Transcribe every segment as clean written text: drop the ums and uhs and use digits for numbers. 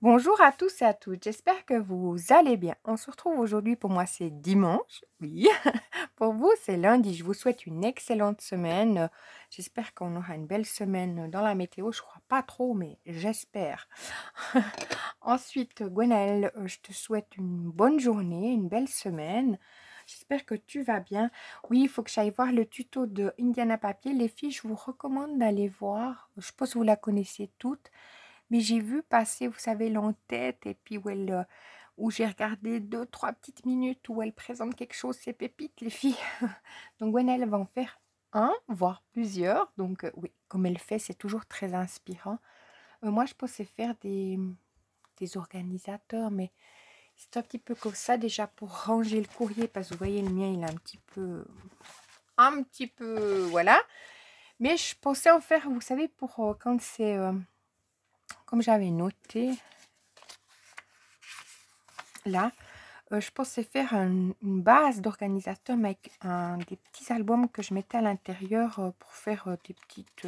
Bonjour à tous et à toutes, j'espère que vous allez bien. On se retrouve aujourd'hui, pour moi c'est dimanche, oui. Pour vous c'est lundi, je vous souhaite une excellente semaine. J'espère qu'on aura une belle semaine dans la météo, je crois pas trop, mais j'espère. Ensuite, Gwenaëlle, je te souhaite une bonne journée, une belle semaine. J'espère que tu vas bien. Oui, il faut que j'aille voir le tuto de Indiana Papier. Les filles, je vous recommande d'aller voir. Je pense que vous la connaissez toutes. Mais j'ai vu passer, vous savez, l'en-tête et puis où j'ai regardé 2, 3 petites minutes où elle présente quelque chose, c'est pépites, les filles. Donc, Gwenaëlle va en faire un, voire plusieurs. Donc, oui, comme elle fait, c'est toujours très inspirant. Moi, je pensais faire des organisateurs, mais c'est un petit peu comme ça déjà pour ranger le courrier, parce que vous voyez, le mien, il est un petit peu, voilà. Mais je pensais en faire, vous savez, pour quand c'est, comme j'avais noté, là, je pensais faire une base d'organisateur, mais avec des petits albums que je mettais à l'intérieur pour faire des petites...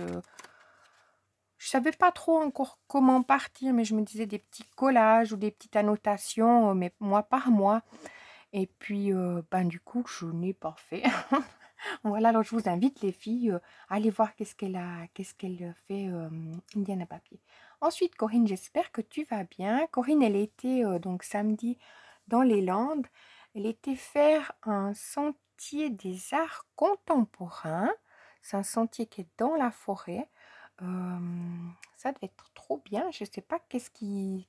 je savais pas trop encore comment partir, mais je me disais des petits collages ou des petites annotations, mais mois par mois. Et puis, ben, du coup, je n'ai pas fait. Voilà, alors je vous invite les filles à aller voir qu'est-ce qu'elle fait, Indiana Papier. Ensuite, Corinne, j'espère que tu vas bien. Corinne, elle était donc samedi dans les Landes. Elle était faire un sentier des arts contemporains. C'est un sentier qui est dans la forêt. Ça devait être trop bien. Je ne sais pas qu'est-ce qu'ils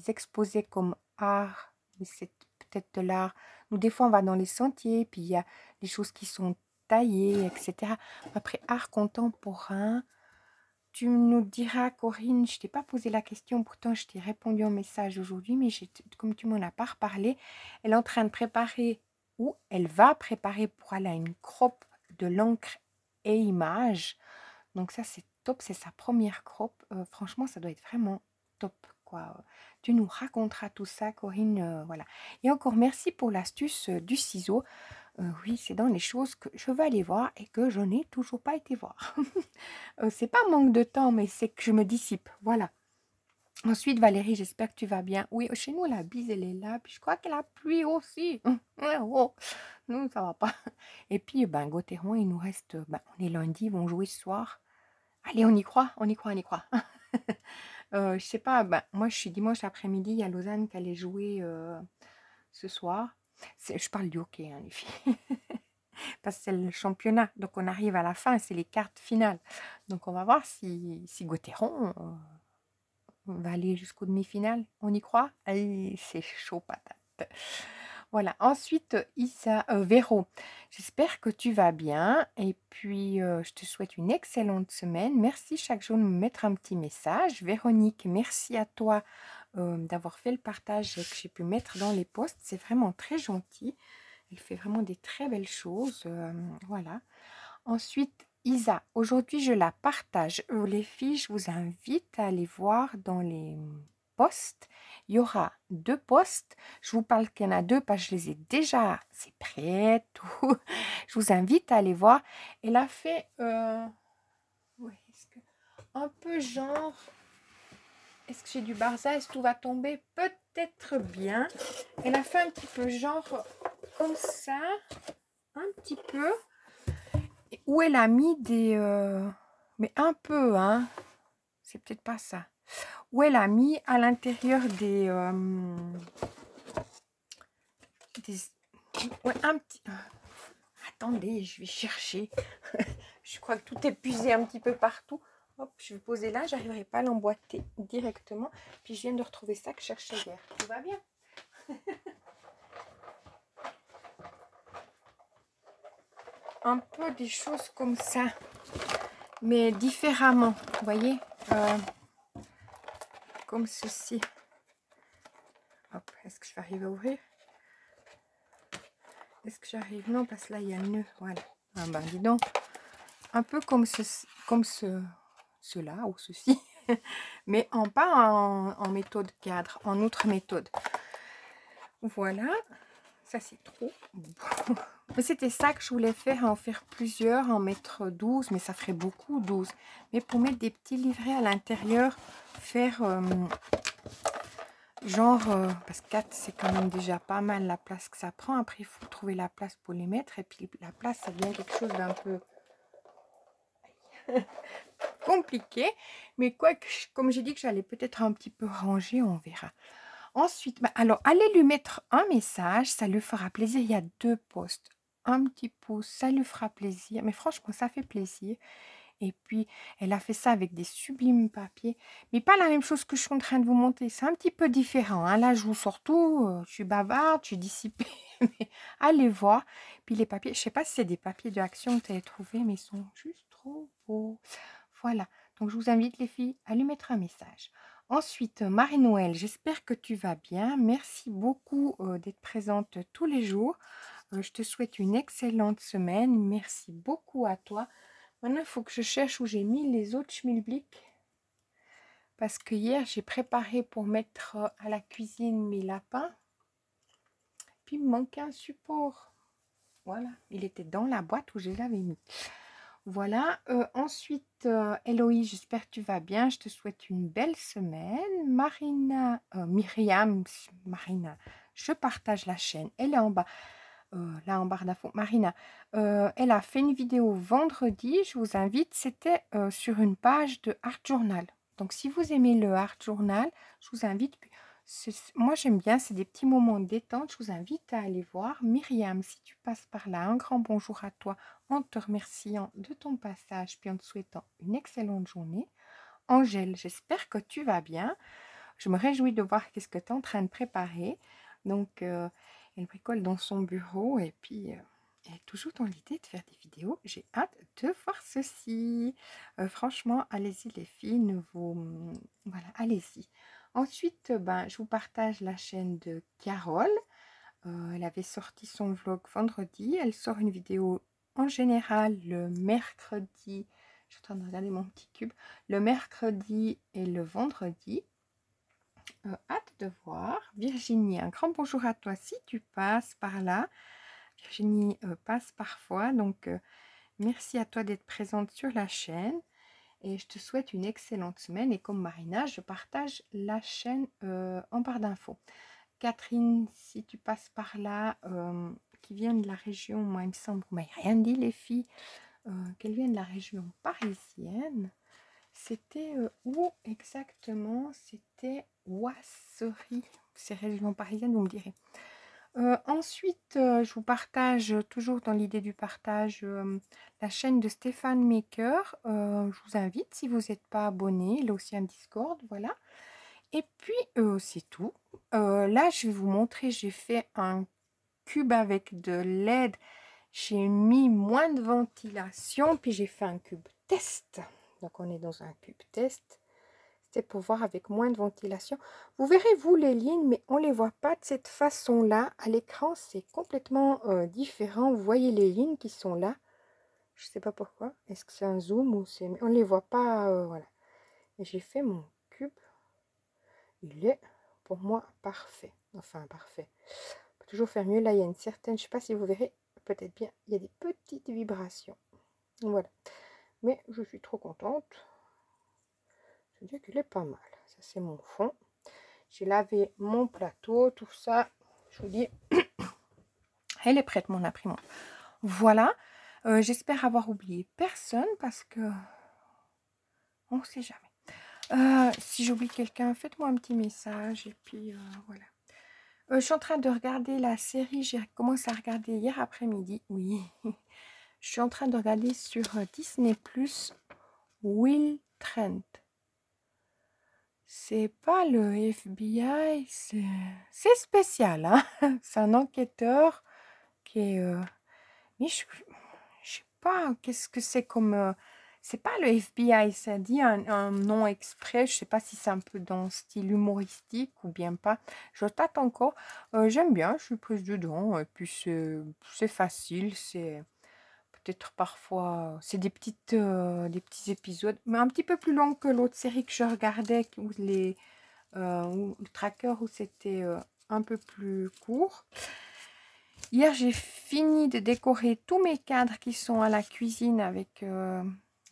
exposaient comme art. Mais c'est peut-être de l'art. Nous, des fois, on va dans les sentiers, puis il y a des choses qui sont taillées, etc. Après, art contemporain, tu nous diras, Corinne, je t'ai pas posé la question, pourtant je t'ai répondu en message aujourd'hui, mais comme tu m'en as pas reparlé, elle est en train de préparer, ou elle va préparer pour aller à une crop de l'encre et images. Donc ça, c'est top, c'est sa première crop. Franchement, ça doit être vraiment top, quoi. Tu nous raconteras tout ça, Corinne, voilà. Et encore merci pour l'astuce du ciseau. Oui, c'est dans les choses que je veux aller voir et que je n'ai toujours pas été voir. C'est pas un manque de temps, mais c'est que je me dissipe, voilà. Ensuite, Valérie, j'espère que tu vas bien. Oui, chez nous, la bise, elle est là. Puis je crois que la pluie aussi. Oh, non, ça va pas. Et puis, ben, Gauthéron, il nous reste... Ben, on est lundi, ils vont jouer ce soir. Allez, on y croit, on y croit, on y croit. Je sais pas, ben, moi, je suis dimanche après-midi. Il y a Lausanne qui allait jouer ce soir. Je parle du hockey, hein, les filles. Parce que c'est le championnat. Donc, on arrive à la fin, c'est les quarts finales. Donc, on va voir si Gauthéron va aller jusqu'aux demi-finales. On y croit? Allez, c'est chaud patate. Voilà. Ensuite, Véro, j'espère que tu vas bien. Et puis, je te souhaite une excellente semaine. Merci chaque jour de me mettre un petit message. Véronique, merci à toi d'avoir fait le partage que j'ai pu mettre dans les posts. C'est vraiment très gentil. Elle fait vraiment des très belles choses. Voilà. Ensuite, Isa, aujourd'hui, je la partage. Les filles, je vous invite à aller voir dans les posts. Il y aura 2 posts. Je vous parle qu'il y en a 2 parce que je les ai déjà. C'est prêt, tout. Je vous invite à aller voir. Elle a fait ouais, un peu genre... Est-ce que j'ai du barza? Est-ce que tout va tomber? Peut-être bien. Elle a fait un petit peu genre comme ça. Un petit peu. Où elle a mis des... mais un peu, hein. C'est peut-être pas ça. Où elle a mis à l'intérieur des... ouais, un petit... Attendez, je vais chercher. Je crois que tout est épuisé un petit peu partout. Hop, je vais poser là. J'arriverai pas à l'emboîter directement. Puis je viens de retrouver ça que je cherchais hier. Tout va bien. Un peu des choses comme ça. Mais différemment. Vous voyez comme ceci. Hop, est-ce que je vais arriver à ouvrir? Est-ce que j'arrive? Non, parce que là, il y a le nœud. Voilà. Ah ben, dis donc. Un peu comme cela ou ceci. Mais pas en méthode cadre, en autre méthode. Voilà. Ça, c'est trop. Mais c'était ça que je voulais faire, en faire plusieurs, en mettre 12. Mais ça ferait beaucoup, 12. Mais pour mettre des petits livrets à l'intérieur, faire... Genre, parce que 4, c'est quand même déjà pas mal la place que ça prend. Après, il faut trouver la place pour les mettre. Et puis, la place, ça devient quelque chose d'un peu compliqué. Mais quoi que, comme j'ai dit que j'allais peut-être un petit peu ranger, on verra. Ensuite, bah, alors, allez lui mettre un message. Ça lui fera plaisir. Il y a 2 posts. Un petit pouce, ça lui fera plaisir. Mais franchement, ça fait plaisir. Et puis, elle a fait ça avec des sublimes papiers. Mais pas la même chose que je suis en train de vous montrer. C'est un petit peu différent. Hein. Là, je vous sors tout. Je suis bavarde, je suis dissipée. Mais allez voir. Puis les papiers, je ne sais pas si c'est des papiers de Action que tu as trouvé, mais ils sont juste trop beaux. Voilà. Donc, je vous invite, les filles, à lui mettre un message. Ensuite, Marie-Noël, j'espère que tu vas bien. Merci beaucoup d'être présente tous les jours. Je te souhaite une excellente semaine. Merci beaucoup à toi. Maintenant, il faut que je cherche où j'ai mis les autres schmilblick. Parce que hier, j'ai préparé pour mettre à la cuisine mes lapins. Puis, il me manquait un support. Voilà, il était dans la boîte où je l'avais mis. Voilà. Ensuite, Héloïse, j'espère que tu vas bien. Je te souhaite une belle semaine. Myriam, Marina, je partage la chaîne. Elle est en bas. Là en barre d'infos, Marina, elle a fait une vidéo vendredi, je vous invite, c'était sur une page de Art Journal. Donc si vous aimez le Art Journal, je vous invite, moi j'aime bien, c'est des petits moments de détente, je vous invite à aller voir. Myriam, si tu passes par là, un grand bonjour à toi, en te remerciant de ton passage, puis en te souhaitant une excellente journée. Angèle, j'espère que tu vas bien. Je me réjouis de voir qu'est-ce que tu es en train de préparer. Donc, elle bricole dans son bureau et puis elle est toujours dans l'idée de faire des vidéos. J'ai hâte de voir ceci. Franchement, allez-y les filles, voilà, allez-y. Ensuite, ben, je vous partage la chaîne de Carole. Elle avait sorti son vlog vendredi. Elle sort une vidéo en général le mercredi. Je suis en train de regarder mon petit cube. Le mercredi et le vendredi. Hâte de voir. Virginie, un grand bonjour à toi si tu passes par là. Virginie passe parfois, donc merci à toi d'être présente sur la chaîne. Et je te souhaite une excellente semaine. Et comme Marina, je partage la chaîne en barre d'infos. Catherine, si tu passes par là, qui vient de la région, moi il me semble, vous m'avez rien dit les filles, qu'elle vient de la région parisienne. C'était où exactement? C'était Ouasserie. C'est région parisienne, vous me direz. Ensuite, je vous partage, toujours dans l'idée du partage, la chaîne de Stéphane Maker. Je vous invite, si vous n'êtes pas abonné, il a aussi un Discord, voilà. Et puis, c'est tout. Là, je vais vous montrer, j'ai fait un cube avec de LED. J'ai mis moins de ventilation, puis j'ai fait un cube test. Donc, on est dans un cube test. C'était pour voir avec moins de ventilation. Vous verrez, vous, les lignes, mais on ne les voit pas de cette façon-là. À l'écran, c'est complètement différent. Vous voyez les lignes qui sont là. Je ne sais pas pourquoi. Est-ce que c'est un zoom ou c'est... On ne les voit pas, voilà. Et j'ai fait mon cube. Il est, pour moi, parfait. Enfin, parfait. On peut toujours faire mieux. Là, il y a une certaine... Je ne sais pas si vous verrez. Peut-être bien. Il y a des petites vibrations. Voilà. Mais je suis trop contente. Je veux dire qu'il est pas mal. Ça, c'est mon fond. J'ai lavé mon plateau, tout ça. Je vous dis, elle est prête, mon imprimante. Voilà. J'espère avoir oublié personne parce que on ne sait jamais. Si j'oublie quelqu'un, faites-moi un petit message. Et puis, voilà. Je suis en train de regarder la série. J'ai commencé à regarder hier après-midi. Oui. Je suis en train de regarder sur Disney+, Will Trent. C'est pas le FBI, c'est spécial, hein. C'est un enquêteur qui est... mais je sais pas, qu'est-ce que c'est comme... c'est pas le FBI, ça dit un nom exprès. Je sais pas si c'est un peu dans le style humoristique ou bien pas. Je tâte encore. J'aime bien, je suis prise dedans. Et puis c'est facile, c'est... Peut-être parfois, c'est des petits épisodes, mais un petit peu plus long que l'autre série que je regardais, où le tracker, où c'était un peu plus court. Hier, j'ai fini de décorer tous mes cadres qui sont à la cuisine avec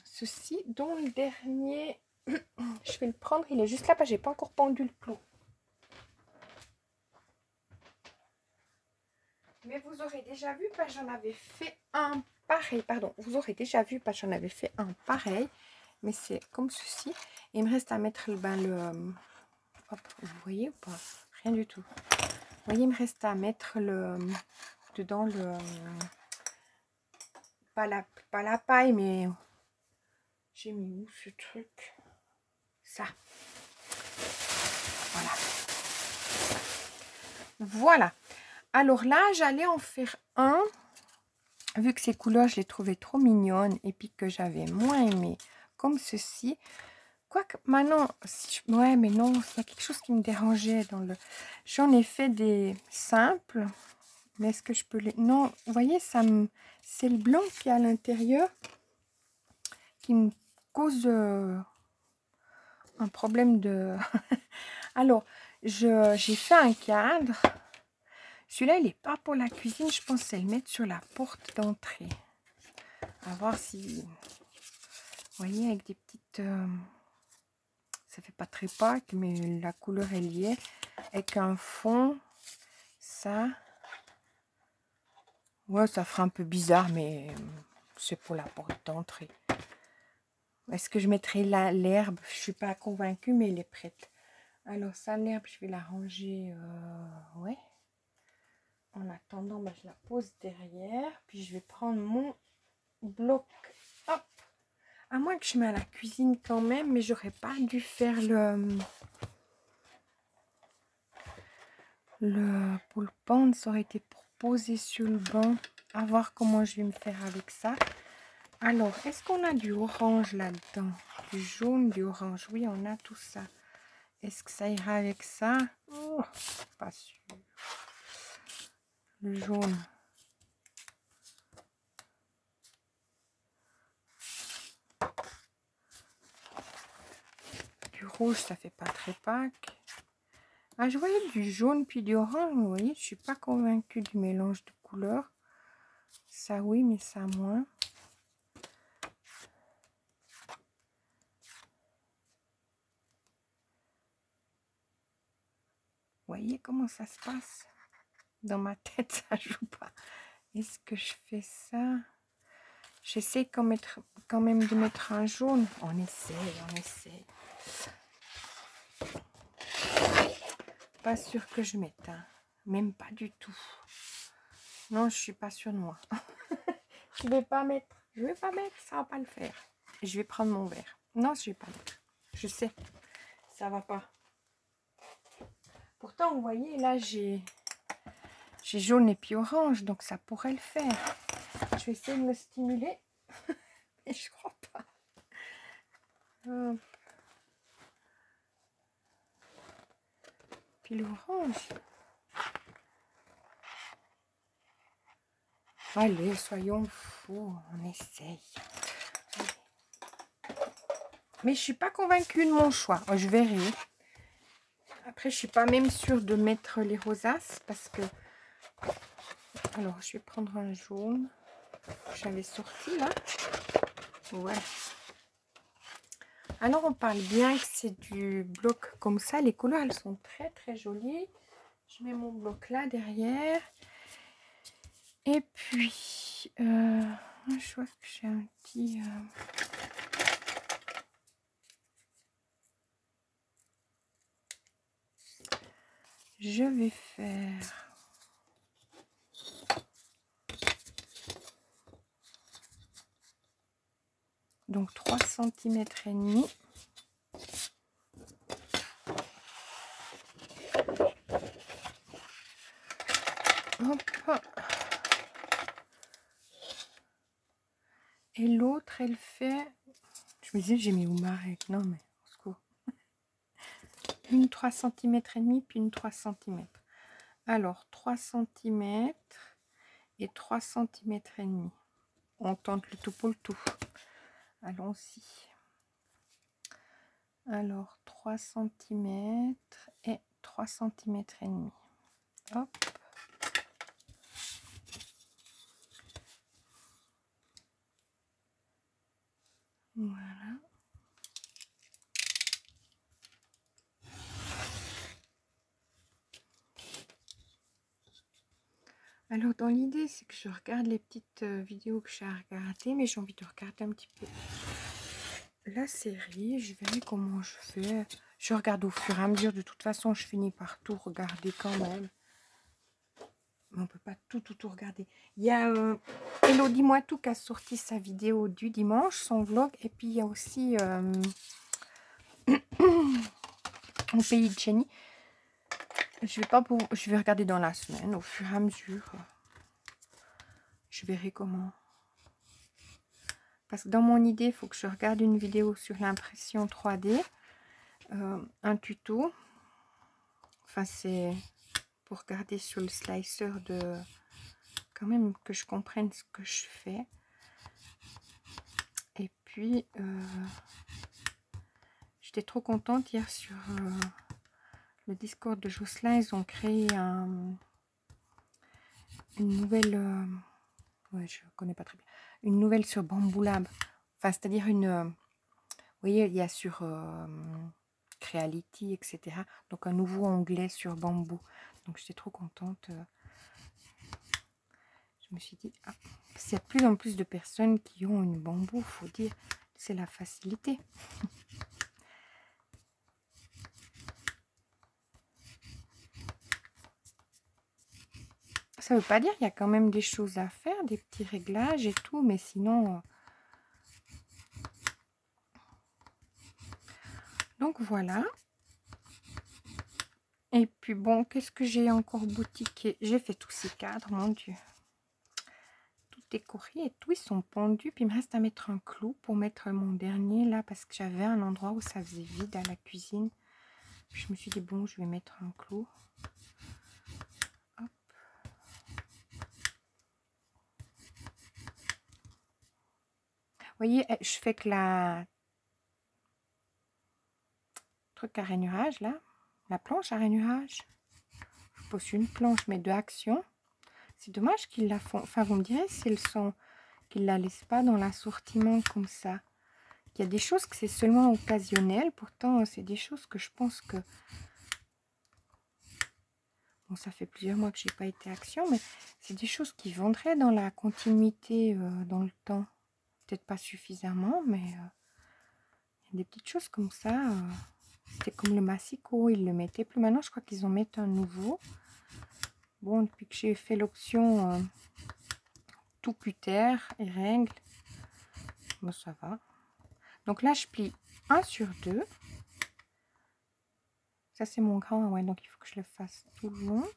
ceci, dont le dernier, je vais le prendre, il est juste là, parce que j'ai pas encore pendu le clou. mais vous aurez déjà vu, parce que j'en avais fait un pareil. Pardon, vous aurez déjà vu, parce que j'en avais fait un pareil. Mais c'est comme ceci. Il me reste à mettre hop, vous voyez ou pas? Rien du tout. Vous voyez, il me reste à mettre dedans pas la paille, mais j'ai mis où ce truc? Ça. Voilà. Voilà. Alors là, j'allais en faire un. Vu que ces couleurs, je les trouvais trop mignonnes et puis que j'avais moins aimé, comme ceci. Quoique maintenant, ouais, mais non, il y a quelque chose qui me dérangeait dans le... J'en ai fait des simples, mais est-ce que je peux les... Non, vous voyez, c'est le blanc qui est à l'intérieur qui me cause un problème de... Alors, j'ai fait un cadre. Celui-là, il n'est pas pour la cuisine. Je pense c'est le mettre sur la porte d'entrée. À voir si... Vous voyez, avec des petites... ça fait pas très Pâques, mais la couleur est liée. Avec un fond, ça... Ouais, ça fera un peu bizarre, mais c'est pour la porte d'entrée. Est-ce que je mettrai l'herbe? Je suis pas convaincue, mais elle est prête. Alors ça, l'herbe, je vais la ranger. Ouais. En attendant, bah, je la pose derrière. Puis je vais prendre mon bloc. Hop. À moins que je mette à la cuisine quand même, mais j'aurais pas dû faire pour le pendre. Ça aurait été pour poser sur le banc. À voir comment je vais me faire avec ça. Alors, est-ce qu'on a du orange là-dedans? Du jaune, du orange. Oui, on a tout ça. Est-ce que ça ira avec ça? Oh, pas sûr. Le jaune. Du rouge, ça fait pas très Pâques. Ah, je voyais du jaune puis du orange. Vous voyez, je suis pas convaincue du mélange de couleurs. Ça, oui, mais ça, moins. Vous voyez comment ça se passe? Dans ma tête, ça joue pas. Est-ce que je fais ça? J'essaie quand même de mettre un jaune. On essaie. Pas sûr que je mette. Hein. Même pas du tout. Non, je suis pas sûre de moi. Je vais pas mettre. Ça va pas le faire. Je vais prendre mon verre. Non, je vais pas mettre. Je sais. Ça va pas. Pourtant, vous voyez, là, j'ai jaune et puis orange. Donc, ça pourrait le faire. Je vais essayer de me stimuler. Mais je crois pas. Puis l'orange. Allez, soyons fous. On essaye. Mais je suis pas convaincue de mon choix. Je verrai. Après, je suis pas même sûre de mettre les rosaces parce que... Alors, je vais prendre un jaune. J'avais sorti là. Ouais. Alors, on parle bien que c'est du bloc comme ça. Les couleurs, elles sont très, très jolies. Je mets mon bloc là derrière. Et puis, je vois que j'ai un petit... Je vais faire... Donc, 3 cm et demi. Hop. Et l'autre, elle fait... Je me disais, j'ai mis où ma règle? Non, mais au secours. Une 3 cm et demi, puis une 3 cm. Alors, 3 cm et 3 cm et demi. On tente le tout pour le tout. Allons-y. Alors, 3 cm et 3 cm et demi. Hop. Voilà. Alors, dans l'idée, c'est que je regarde les petites vidéos que j'ai à regarder, mais j'ai envie de regarder un petit peu la série. Je verrai comment je fais. Je regarde au fur et à mesure. De toute façon, je finis par tout regarder quand même. Mais on peut pas tout regarder. Il y a Elodie Moitou qui a sorti sa vidéo du dimanche, son vlog. Et puis, il y a aussi Au pays de Jenny. Je vais regarder dans la semaine, au fur et à mesure. Je verrai comment. Parce que dans mon idée, il faut que je regarde une vidéo sur l'impression 3D. Un tuto. Enfin, c'est pour regarder sur le slicer de... Quand même que je comprenne ce que je fais. Et puis, j'étais trop contente hier sur le Discord de Jocelyn. Ils ont créé une nouvelle... ouais, je connais pas très bien. Une nouvelle sur Bamboo Lab. Enfin, c'est-à-dire une... vous voyez, il y a sur Creality, etc. Donc, un nouveau onglet sur Bamboo. Donc, j'étais trop contente. Je me suis dit, ah, s'il y a de plus en plus de personnes qui ont une Bamboo, il faut dire, c'est la facilité. Ça ne veut pas dire qu'il y a quand même des choses à faire, des petits réglages et tout, mais sinon... Donc voilà. Et puis bon, qu'est-ce que j'ai encore boutiqué? J'ai fait tous ces cadres, mon Dieu. Tout décoré et tout, ils sont pendus. Puis il me reste à mettre un clou pour mettre mon dernier là, parce que j'avais un endroit où ça faisait vide à la cuisine. Puis je me suis dit, bon, je vais mettre un clou. Hop. Vous voyez, je fais que la truc à rainurage là, la planche à rainurage. Je pose une planche, mais de action. C'est dommage qu'ils la font. Enfin, vous me direz s'ils sont qu'ils la laissent pas dans l'assortiment comme ça. Il y a des choses que c'est seulement occasionnel. Pourtant, c'est des choses que je pense que... Bon, ça fait plusieurs mois que j'ai pas été action, mais c'est des choses qui vendraient dans la continuité dans le temps. Peut-être pas suffisamment, mais il y a des petites choses comme ça. C'était comme le massicot, ils le mettaient plus. Maintenant, je crois qu'ils en mettent un nouveau. Bon, depuis que j'ai fait l'option tout cutter et règle, bon, ça va. Donc là, je plie 1 sur 2. Ça, c'est mon grand, ouais, donc il faut que je le fasse tout le long.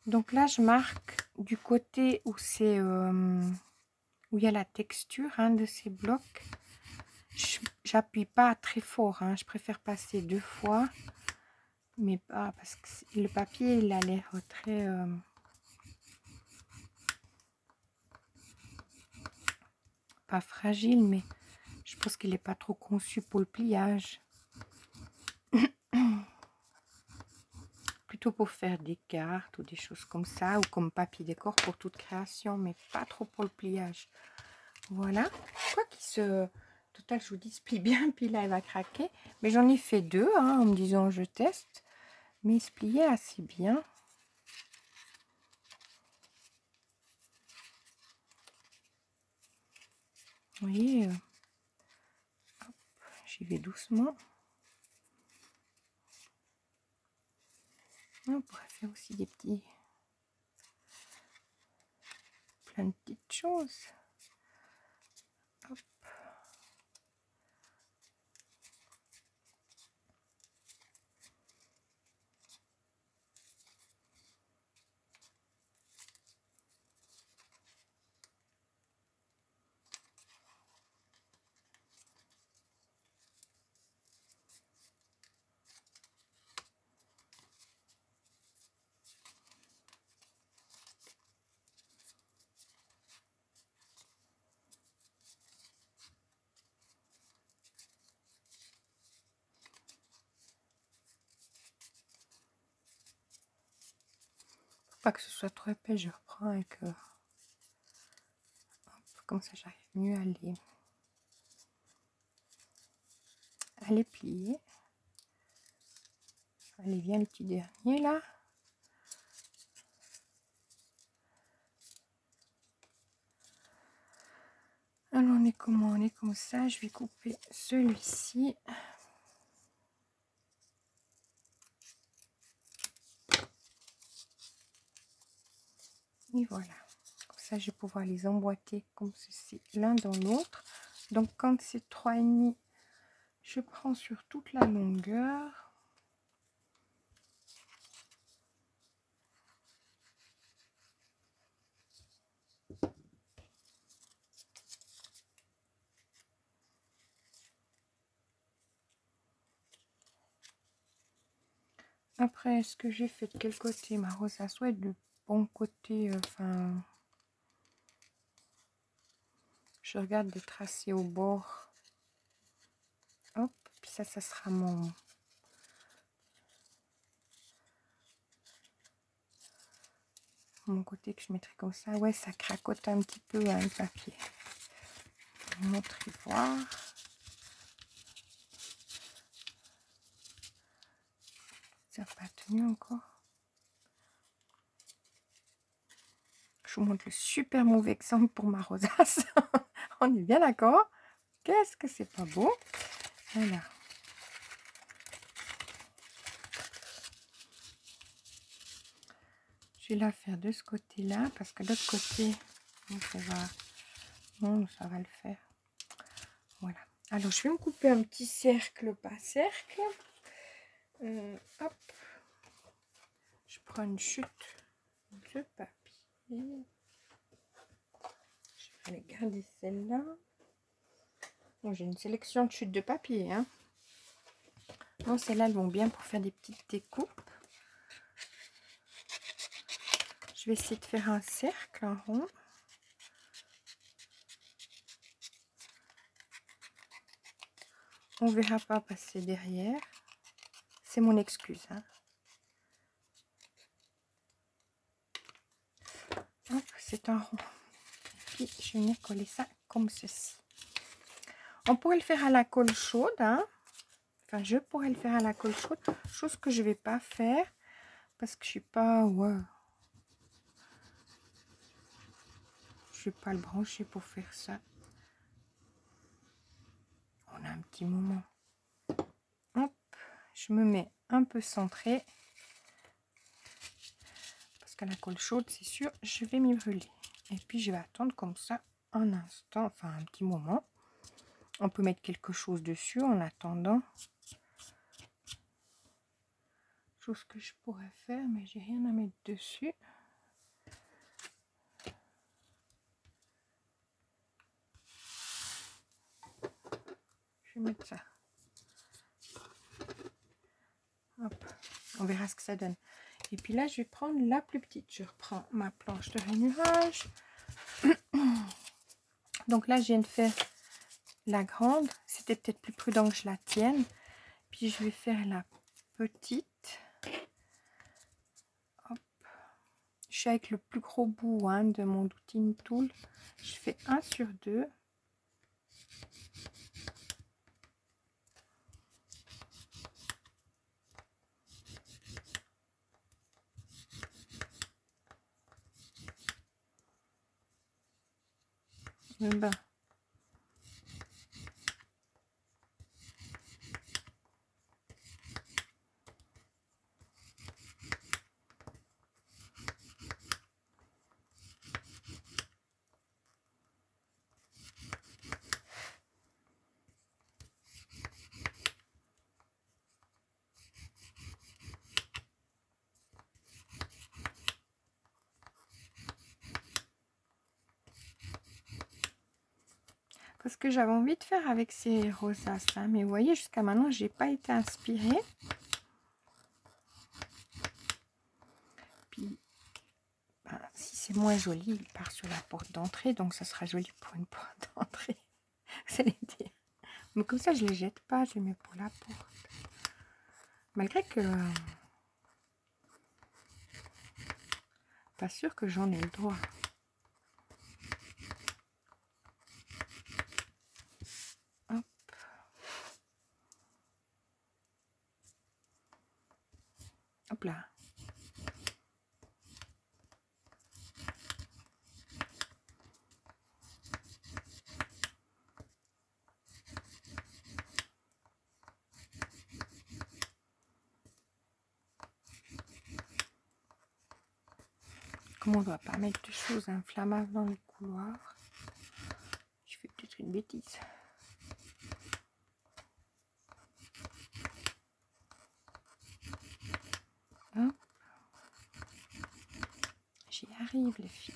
Donc là, je marque du côté où c'est où il y a la texture de ces blocs. J'appuie pas très fort, je préfère passer 2 fois, mais pas parce que le papier il a l'air très pas fragile, mais je pense qu'il n'est pas trop conçu pour le pliage. Plutôt pour faire des cartes ou des choses comme ça, ou comme papier décor pour toute création, mais pas trop pour le pliage. Voilà. Quoi qu'il se... Total, je vous dis, se plie bien, puis là, elle va craquer. Mais j'en ai fait 2, en me disant, je teste. Mais il se pliait assez bien. Vous voyez, j'y vais doucement. On pourrait faire aussi des petits... plein de petites choses. Hop. Pas que ce soit trop épais, je reprends avec comme ça j'arrive mieux à les plier. Allez, viens le petit dernier là. Alors on est comment? On est comme ça. Je vais couper celui-ci. Et voilà. Comme ça, je vais pouvoir les emboîter comme ceci, l'un dans l'autre. Donc quand c'est 3,5, je prends sur toute la longueur. Après, est-ce que j'ai fait de quel côté ma rosace? Ouais, du bon côté, enfin... je regarde de tracer au bord. Hop, puis ça sera mon côté que je mettrai comme ça. Ouais, ça cracote un petit peu le papier. Je vais montrer voir. Ça n'a pas tenu encore. Je vous montre le super mauvais exemple pour ma rosace. On est bien d'accord? Qu'est-ce que c'est pas beau? Voilà. Je vais la faire de ce côté-là parce que de l'autre côté, ça va le faire. Voilà. Alors, je vais me couper un petit cercle, pas cercle. Hop. Je prends une chute de papier. Je vais aller garder celle-là. Bon, j'ai une sélection de chutes de papier. Hein. Bon, celles-là, elles vont bien pour faire des petites découpes. Je vais essayer de faire un cercle, un rond. On ne verra pas passer derrière. C'est mon excuse. Hein. C'est un rond. Puis, je vais venir coller ça comme ceci. On pourrait le faire à la colle chaude. Hein. Enfin, je pourrais le faire à la colle chaude. Chose que je ne vais pas faire. Parce que je ne suis pas... Ouais. Je ne vais pas le brancher pour faire ça. On a un petit moment. Hop. Je me mets un peu centré. Parce qu'à la colle chaude, c'est sûr, je vais m'y brûler. Et puis, je vais attendre comme ça un instant. Enfin, un petit moment. On peut mettre quelque chose dessus en attendant. Chose que je pourrais faire, mais j'ai rien à mettre dessus. Je vais mettre ça. Hop. On verra ce que ça donne. Et puis là, je vais prendre la plus petite. Je reprends ma planche de rainurage. Donc là, je viens de faire la grande. C'était peut-être plus prudent que je la tienne. Puis je vais faire la petite. Hop. Je suis avec le plus gros bout hein, de mon Doutine Tool. Je fais 1 sur 2. Ben. Parce que j'avais envie de faire avec ces rosaces hein, mais vous voyez jusqu'à maintenant j'ai pas été inspirée. Puis ben, si c'est moins joli il part sur la porte d'entrée donc ça sera joli pour une porte d'entrée. C'est l'idée. Mais comme ça je les jette pas, je les mets pour la porte. Malgré que pas sûr que j'en ai le droit. Hop. hop là. Comme on ne doit pas mettre de choses inflammables dans les couloirs, je fais peut-être une bêtise. Hop. J'y arrive les filles.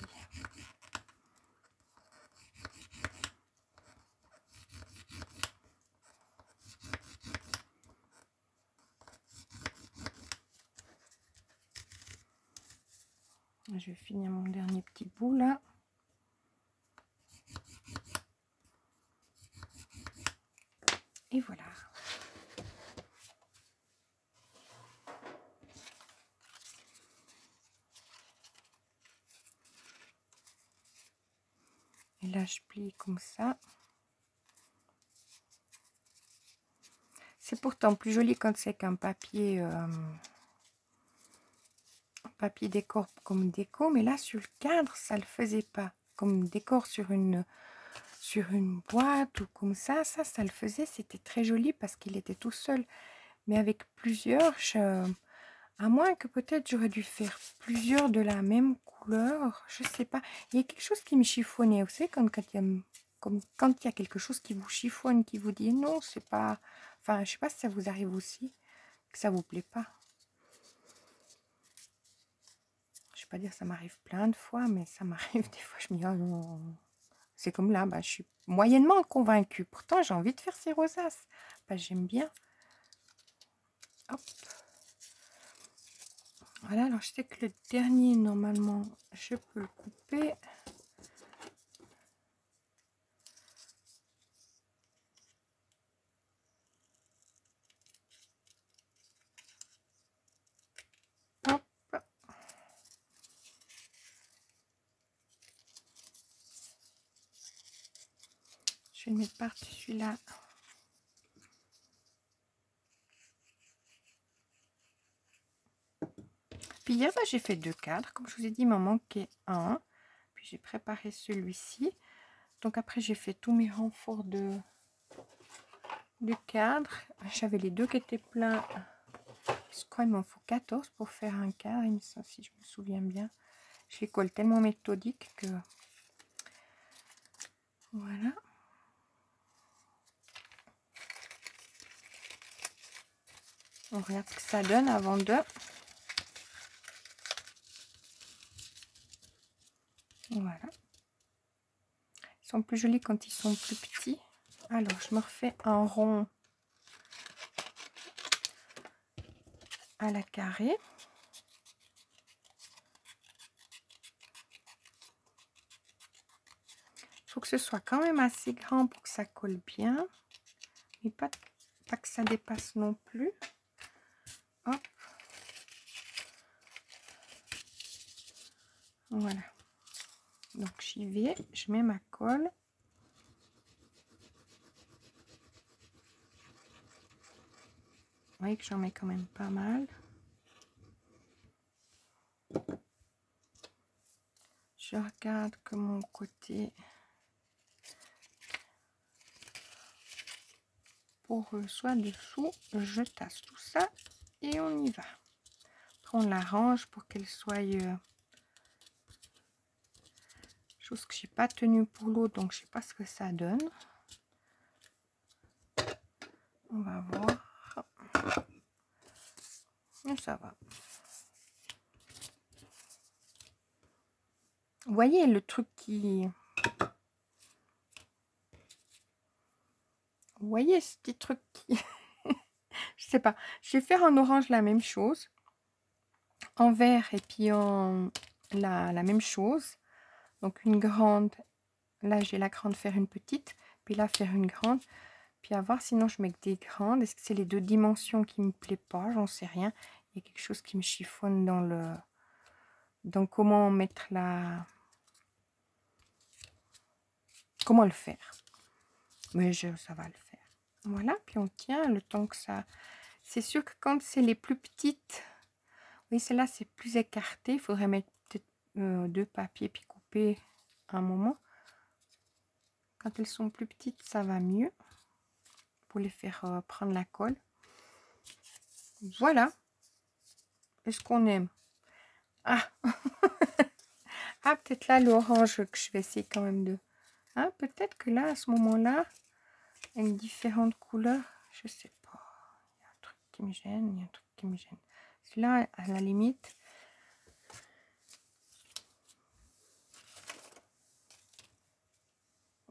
Je vais finir mon dernier petit bout là. Et voilà. Et là, je plie comme ça. C'est pourtant plus joli quand c'est qu'un papier, papier décor comme déco. Mais là, sur le cadre, ça ne le faisait pas. Comme décor sur une boîte ou comme ça le faisait. C'était très joli parce qu'il était tout seul. Mais avec plusieurs, à moins que peut-être j'aurais dû faire plusieurs de la même couleur. Je sais pas. Il y a quelque chose qui me chiffonnait. Vous savez, quand il y a quelque chose qui vous chiffonne, qui vous dit non, c'est pas... Enfin, je sais pas si ça vous arrive aussi, que ça vous plaît pas. Je vais pas dire ça m'arrive plein de fois, mais ça m'arrive des fois, je me dis, oh non. C'est comme là, bah, je suis moyennement convaincue. Pourtant, j'ai envie de faire ces rosaces. Bah, j'aime bien. Hop. Voilà, alors je sais que le dernier, normalement, je peux le couper. Hop. Je vais le mettre par-dessus celui-là. Puis hier, bah, j'ai fait 2 cadres. Comme je vous ai dit, il m'en manquait un. Puis j'ai préparé celui-ci. Donc après, j'ai fait tous mes renforts de cadre. J'avais les 2 qui étaient pleins. Je crois qu'il m'en faut 14 pour faire un cadre, si je me souviens bien. Je les colle tellement méthodique que... Voilà. On regarde ce que ça donne avant de... Voilà. Ils sont plus jolis quand ils sont plus petits. Alors, je me refais un rond à la carrée. Il faut que ce soit quand même assez grand pour que ça colle bien. Mais pas que ça dépasse non plus. Hop. Voilà. Donc, j'y vais. Je mets ma colle. Vous voyez que j'en mets quand même pas mal. Je regarde que mon côté poreux soit dessous. Je tasse tout ça et on y va. Après, on l'arrange pour qu'elle soit... chose que j'ai pas tenue pour l'eau, donc je sais pas ce que ça donne. On va voir. Et ça va. Vous voyez le truc qui... Vous voyez ce petit truc qui... Je sais pas. Je vais faire en orange la même chose. En vert et puis en... la même chose. Donc une grande. Là, j'ai la grande faire une petite. Puis là, faire une grande. Puis à voir, sinon je mets que des grandes. Est-ce que c'est les 2 dimensions qui me plaît pas? J'en sais rien. Il y a quelque chose qui me chiffonne dans le... dans comment mettre la... Comment le faire. Mais ça va le faire. Voilà, puis on tient le temps que ça... C'est sûr que quand c'est les plus petites, Oui, celle-là, c'est plus écarté. Il faudrait mettre peut-être 2 papiers puis couper un moment. Quand elles sont plus petites, ça va mieux pour les faire prendre la colle. Voilà. Est-ce qu'on aime? Ah, ah peut-être là, l'orange que je vais essayer quand même de... Hein, peut-être que là, à ce moment-là, avec différentes couleurs, je sais pas. Il y a un truc qui me gêne, il y a un truc qui me gêne. Celui-là, à la limite...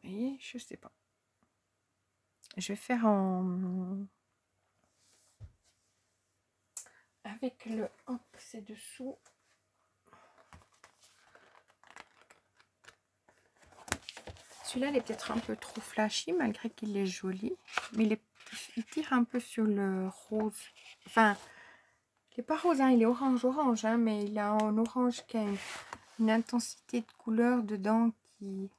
Vous voyez, je sais pas. Je vais faire en... Avec le... Hop, c'est dessous. Celui-là, il est peut-être un peu trop flashy, malgré qu'il est joli. Mais il tire un peu sur le rose. Enfin, il n'est pas rose, hein, il est orange-orange, hein, mais il a un orange qui a une intensité de couleur dedans qui...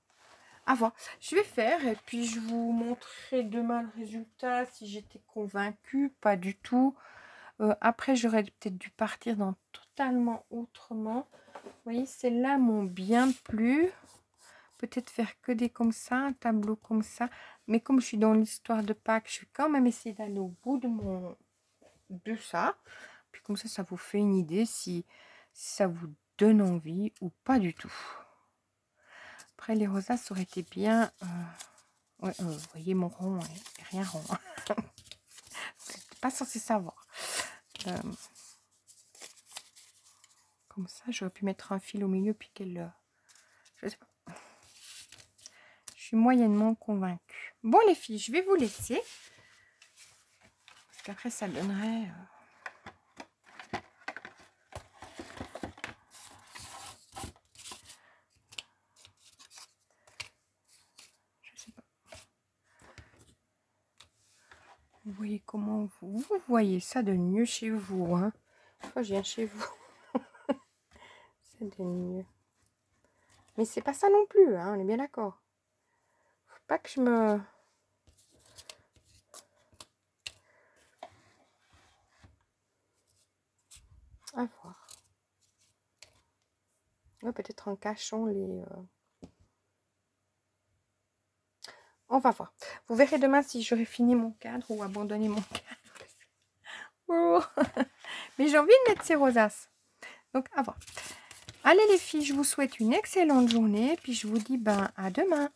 À voir. Je vais faire et puis je vous montrerai demain le résultat si j'étais convaincue. Pas du tout. Après, j'aurais peut-être dû partir dans totalement autrement. Vous voyez, celles-là m'ont bien plu. Peut-être faire que des comme ça, un tableau comme ça. Mais comme je suis dans l'histoire de Pâques, je vais quand même essayer d'aller au bout de ça. Puis comme ça vous fait une idée si ça vous donne envie ou pas du tout. Après, les rosaces auraient été bien... Ouais, vous voyez mon rond, hein, rien rond. Vous n'êtes pas censé savoir. Comme ça, j'aurais pu mettre un fil au milieu puis qu'elle... je sais pas. Je suis moyennement convaincue. Bon les filles, je vais vous laisser. Parce qu'après, ça donnerait... je sais pas. Vous voyez comment vous voyez ça de mieux chez vous. Hein. Moi, je viens chez vous. C'est de mieux. Mais c'est pas ça non plus, hein, on est bien d'accord. Faut pas que je me... À voir. Ouais, peut-être en cachant les... On va voir. Vous verrez demain si j'aurai fini mon cadre ou abandonné mon cadre. Oh. Mais j'ai envie de mettre ces rosaces. Donc, à voir. Allez les filles, je vous souhaite une excellente journée. Puis je vous dis à demain.